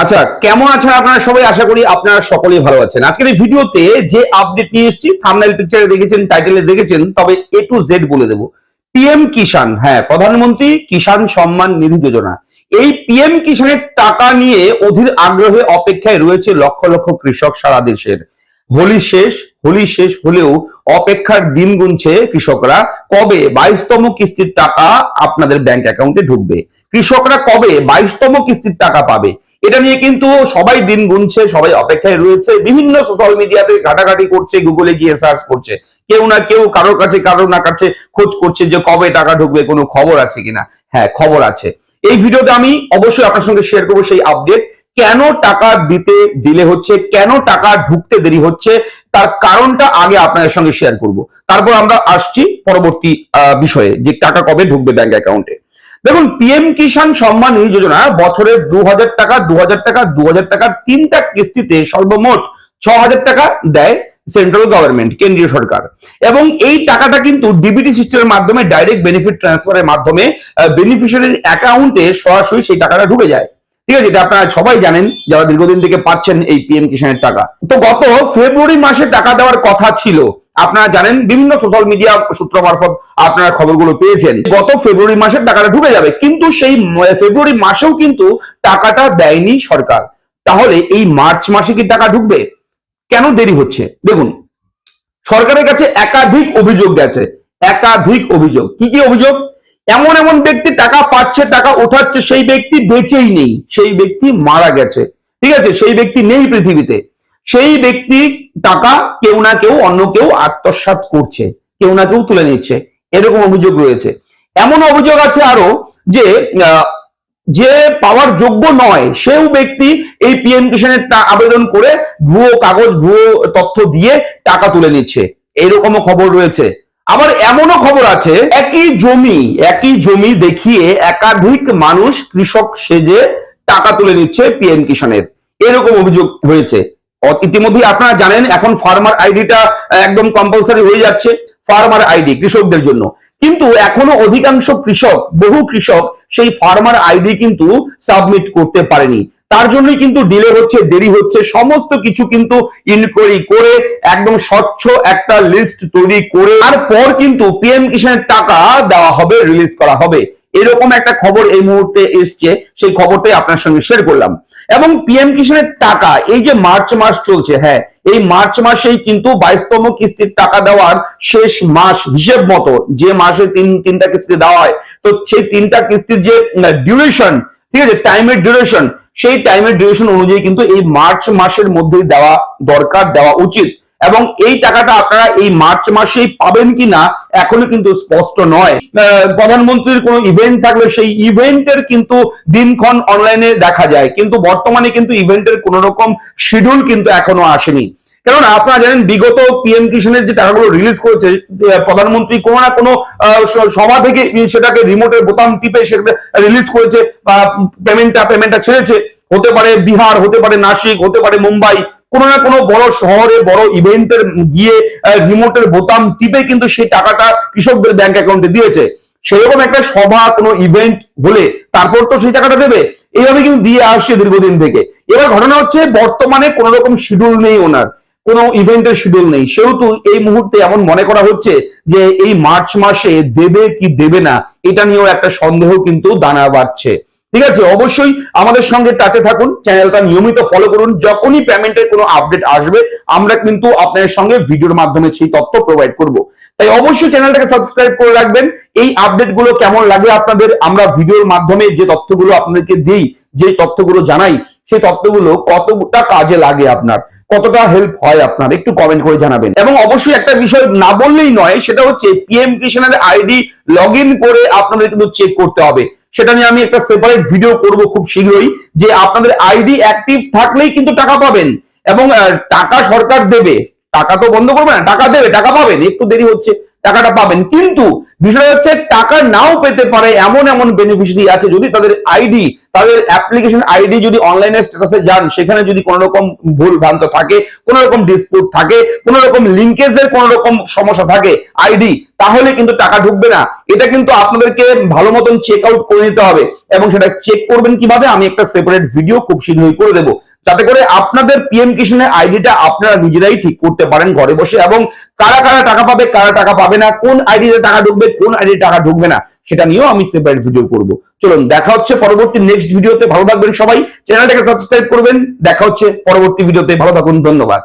আচ্ছা, কেমন আছেন আপনারা সবাই? আশা করি আপনারা সকলেই ভালো আছেন। আজকের এই ভিডিওতে যে আপডেট নিয়ে এসেছি, থাম্বনেল পিকচারে দেখেছেন, টাইটেলে দেখেছেন, তবে এ টু জেড বলে দেব। পিএম কিষাণ, হ্যাঁ, প্রধানমন্ত্রী কিষাণ সম্মান নিধি যোজনা। এই পিএম কিষাণের টাকা নিয়ে অধীর আগ্রহে অপেক্ষায় রয়েছে লক্ষ লক্ষ কৃষক সারা দেশের। হোলি শেষ হলেও অপেক্ষার দিন গুনছে কৃষকরা। কবে 22তম কিস্তির টাকা আপনাদের ব্যাংক অ্যাকাউন্টে ঢুকবে? কৃষকরা কবে 22তম কিস্তির টাকা পাবে? এটা নিয়ে কিন্তু সবাই দিন গুনছে, সবাই অপেক্ষায় রয়েছে। বিভিন্ন সোশ্যাল মিডিয়াতে ঘাটাঘাটি করছে, গুগলে গিয়ে সার্চ করছে, কেউ না কেউ কারোর না কাছে খোঁজ করছে যে কবে টাকা ঢুকবে, কোনো খবর আছে কিনা। হ্যাঁ, খবর আছে। এই ভিডিওতে আমি অবশ্যই আপনার সঙ্গে শেয়ার করবো সেই আপডেট। কেন টাকা দিতে ডিলে হচ্ছে, কেন টাকা ঢুকতে দেরি হচ্ছে, তার কারণটা আগে আপনাদের সঙ্গে শেয়ার করব। তারপর আমরা আসছি পরবর্তী বিষয়ে, যে টাকা কবে ঢুকবে ব্যাংক অ্যাকাউন্টে। দেখুন, পিএম কিষাণ সম্মান নিধি যোজনা বছরে 2000 টাকা 2000 টাকা 2000 টাকা তিনটা কিস্তিতে সর্বমোট 6000 টাকা দেয় সেন্ট্রাল গভর্নমেন্ট, কেন্দ্রীয় সরকার। এবং এই টাকাটা কিন্তু ডিবিটি সিস্টেমের মাধ্যমে ডাইরেক্ট বেনিফিট ট্রান্সফারের মাধ্যমে বেনিফিশিয়ারির অ্যাকাউন্টে সরাসরি সেই টাকাটা ঢুকে যায়। ঠিক আছে, এটা আপনারা সবাই জানেন যারা দীর্ঘদিন থেকে পাচ্ছেন এই পিএম কিষাণের টাকা। তো গত ফেব্রুয়ারি মাসে টাকা দেওয়ার কথা ছিল, আপনারা জানেন, বিভিন্ন সোশ্যাল মিডিয়া সূত্র মারফত আপনারা খবরগুলো পেয়েছেন। গত ফেব্রুয়ারি মাসে টাকাটা ঢুকে যাবে, কিন্তু সেই ফেব্রুয়ারি মাসেও কিন্তু টাকাটা দেয়নি সরকার। তাহলে এই মার্চ মাসে কি টাকা ঢুকবে? কেন দেরি হচ্ছে? দেখুন, সরকারের কাছে একাধিক অভিযোগ গেছে। একাধিক অভিযোগ। কি কি অভিযোগ? এমন এমন ব্যক্তি টাকা পাচ্ছে, টাকা ওঠাচ্ছে, সেই ব্যক্তি বেঁচেই নেই, সেই ব্যক্তি মারা গেছে। ঠিক আছে, সেই ব্যক্তি নেই পৃথিবীতে। সেই ব্যক্তি টাকা কেউ না কেউ, অন্য কেউ আত্মসাৎ করছে, কেউ না কেউ তুলে নিচ্ছে, এরকম অভিযোগ রয়েছে। এমন অভিযোগ আছে আরো যে যে পাওয়ার যোগ্য নয় সেও ব্যক্তি এই পিএম কিষাণের আবেদন করে ভুয়ো কাগজ, ভুয়ো তথ্য দিয়ে টাকা তুলে নিচ্ছে, এরকমও খবর রয়েছে। আবার এমনও খবর আছে একই জমি দেখিয়ে একাধিক মানুষ কৃষক সেজে টাকা তুলে নিচ্ছে পিএম কিষাণের, এরকম অভিযোগ হয়েছে। ইতিমধ্যে আপনারা জানেন এখন ফার্মার আইডিটা একদম কম্পালসারি হয়ে যাচ্ছে, ফার্মার আইডি কৃষকদের জন্য। কিন্তু এখনো অধিকাংশ কৃষক, বহু কৃষক সেই ফার্মার আইডি কিন্তু সাবমিট করতে পারেনি। তার জন্যই কিন্তু ডিলে হচ্ছে, দেরি হচ্ছে। সমস্ত কিছু কিন্তু ইনকোয়ারি করে একদম স্বচ্ছ একটা লিস্ট তৈরি করে তারপর কিন্তু পিএম কিষাণের টাকা দেওয়া হবে, রিলিজ করা হবে, এরকম একটা খবর এই মুহূর্তে এসছে। সেই খবরটাই আপনার সঙ্গে শেয়ার করলাম। এবং পিএম কিষাণের টাকা এই যে মার্চ মাস চলছে, হ্যাঁ, এই মার্চ মাসেই কিন্তু 22তম কিস্তির টাকা দেওয়ার শেষ মাস হিসেব মতো, যে মাসে তিনটা কিস্তি দেওয়া হয়, তো সেই তিনটা কিস্তির যে ডিউরেশন, ঠিক আছে, টাইমের ডিউরেশন, সেই টাইমের ডিউরেশন অনুযায়ী কিন্তু এই মার্চ মাসের মধ্যেই দেওয়া দরকার, দেওয়া উচিত। এবং এই টাকাটা আপনারা এই মার্চ মাসেই পাবেন কিনা এখনো কিন্তু স্পষ্ট নয়। প্রধানমন্ত্রীর কোনো ইভেন্ট থাকলে সেই ইভেন্টের কিন্তু দিনক্ষণ অনলাইনে দেখা যায়, কিন্তু বর্তমানে কিন্তু ইভেন্টের কোন রকম শিডিউল কিন্তু এখনো আসেনি। কেননা আপনারা জানেন বিগত পিএম কিষাণের যে টাকাগুলো রিলিজ করেছে প্রধানমন্ত্রী কোনো না কোনো সভা থেকে সেটাকে রিমোটের বোতাম টিপে সেটা রিলিজ করেছে বা পেমেন্টটা ছেড়েছে। হতে পারে বিহার, হতে পারে নাসিক, হতে পারে মুম্বাই, কোনো না কোনো বড় শহরে বড় ইভেন্টের গিয়ে রিমোটের বোতাম টিপে কিন্তু সেই টাকাটা কৃষকদের ব্যাংক অ্যাকাউন্টে দিয়েছে। সেরকম একটা সভা, কোনো ইভেন্ট হলে তারপর তো সেই টাকাটা দেবে, এইভাবে কিন্তু দিয়ে আসছে দীর্ঘদিন থেকে। এবার ঘটনা হচ্ছে বর্তমানে কোন রকম শিডিউল নেই, ওনার কোনো ইভেন্টের শিডিউল নেই, সেহেতু এই মুহূর্তে এমন মনে করা হচ্ছে যে এই মার্চ মাসে দেবে কি দেবে না, এটা নিয়েও একটা সন্দেহ কিন্তু দানা বাড়ছে। ঠিক আছে, অবশ্যই আমাদের সঙ্গে টাচে থাকুন, চ্যানেলটা নিয়মিত ফলো করুন। যখনই পেমেন্টের কোনো আপডেট আসবে আমরা কিন্তু আপনাদের সঙ্গে ভিডিওর মাধ্যমে সেই তথ্য প্রোভাইড করব। তাই অবশ্যই চ্যানেলটাকে সাবস্ক্রাইব করে রাখবেন। এই আপডেটগুলো কেমন লাগে আপনাদের, আমরা ভিডিওর মাধ্যমে যে তথ্যগুলো আপনাদেরকে দিই, যে তথ্যগুলো জানাই, সেই তথ্যগুলো কতটা কাজে লাগে আপনার, কতটা হেল্প হয় আপনার, একটু কমেন্ট করে জানাবেন। এবং অবশ্যই একটা বিষয় না বললেই নয়, সেটা হচ্ছে পিএম কিষাণের আইডি লগ ইন করে আপনাদের কিন্তু চেক করতে হবে। সেটা নিয়ে আমি একটা সেপারেট ভিডিও করব খুব শীঘ্রই, যে আপনাদের আইডি অ্যাক্টিভ থাকলেই কিন্তু টাকা পাবেন। এবং টাকা সরকার দেবে, টাকা তো বন্ধ করবে না, টাকা দেবে, টাকা পাবেন। একটু দেরি হচ্ছে, টাকাটা পাবেন। কিন্তু বিষয় হচ্ছে টাকা নাও পেতে পারে এমন এমন বেনিফিশিয়ারি আছে, যদি তাদের আইডি, তাদের অ্যাপ্লিকেশন আইডি যদি অনলাইনে স্ট্যাটাসে যান, সেখানে যদি কোনো রকম ভুল ভ্রান্ত থাকে, কোনো রকম ডিসপিউট থাকে, কোনো রকম লিঙ্কেজের কোনো রকম সমস্যা থাকে আইডি, তাহলে কিন্তু টাকা ঢুকবে না। এটা কিন্তু আপনাদেরকে ভালো মতন চেক আউট করে নিতে হবে, এবং সেটা চেক করবেন কিভাবে আমি একটা সেপারেট ভিডিও খুব শীঘ্রই করে দেবো, যাতে করে আপনাদের পিএম কিষানের আইডিটা আপনারা নিজেরাই ঠিক করতে পারেন ঘরে বসে, এবং কারা কারা টাকা পাবে, কারা টাকা পাবে না, কোন আইডিতে টাকা ঢুকবে, কোন আইডি টাকা ঢুকবে না, সেটা নিয়েও আমি সেপারেট ভিডিও করব। চলুন দেখা হচ্ছে পরবর্তী নেক্সট ভিডিওতে। ভালো থাকবেন সবাই, চ্যানেলটাকে সাবস্ক্রাইব করবেন। দেখা হচ্ছে পরবর্তী ভিডিওতে, ভালো থাকুন, ধন্যবাদ।